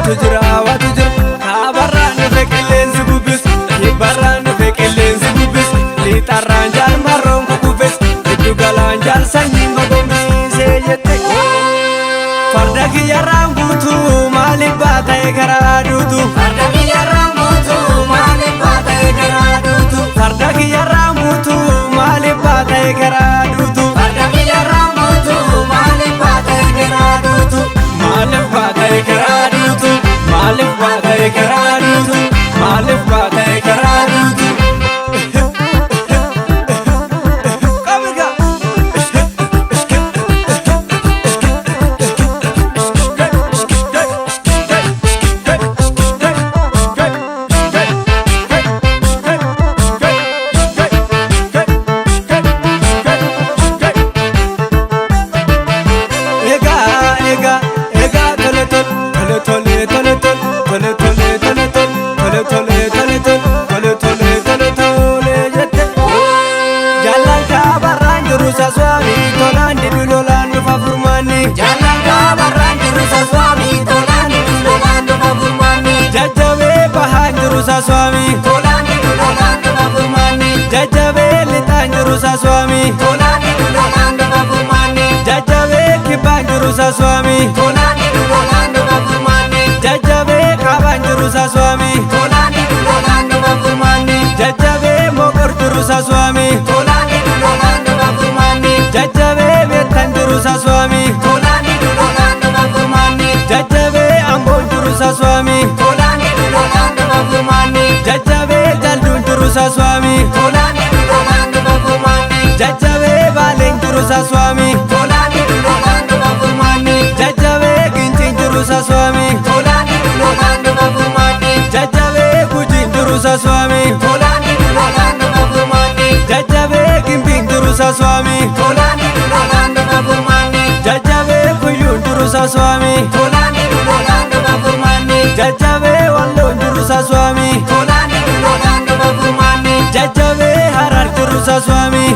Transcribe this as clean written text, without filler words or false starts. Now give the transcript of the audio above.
watu jira Kabarraan dhufe qilleensi bubbis Kibbarraan dhufe qilleensi bubbis Lixarraan jaal marroon kukuufes Giddu galaan jaal sanyiin gogombisee jette Farda kiyyarraan guutuu maaliif baata'e garaa duutu Farda kiyyarraan guutuu maaliif baata'e garaa duutu Farda kiyyarraan guutuu maaliif baata'e garaa duutu Farda kiyyarraan guutuu maaliif baata'e garaa duutu Maaliif baata'e garaa duutu Maaliif baata'e garaa duutu Maaliif baata'e garaa duutu Swami, Tolani Lolando Mafurmani, Jajabe Litanjurusa Swami, Tolani Lolando Mafurmani, Jajabe Kibanjurusa Swami, Tolani Lolando Mafurmani, Jajabe Kabanjurusa Swami, Tolani Lolando Mafurmani, Jajabe Mokorjurusa Swami, Tolani Lolando Mafurmani, Jajabe Betanjurusa Swami, Tolani Lolando Mafurmani, Jajabe Ambonjurusa Swami, Tolani Lolando Mafurmani, Jajabe Jalunjurusa Swami, Tolani Lolando Mafurmani, Jajabe Balenjurusa Swami, Tolani Lolando Mafurmani, Jajabe Ginchinjurusa Swami, Tolani Lolando Mafurmani, Jajabe Kujinjurusa Swami, Tolani Lolando Mafurmani, Jajabe Gimbinjurusa Swami, Tolani Lolando Mafurmani, Jajabe Kuyunjurusa Swami, Tolani Lolando Mafurmani, Jajabe Wallonjurusa Swami, Tolani Lolando Mafurmani, Jajabe Hararjurusa Swami.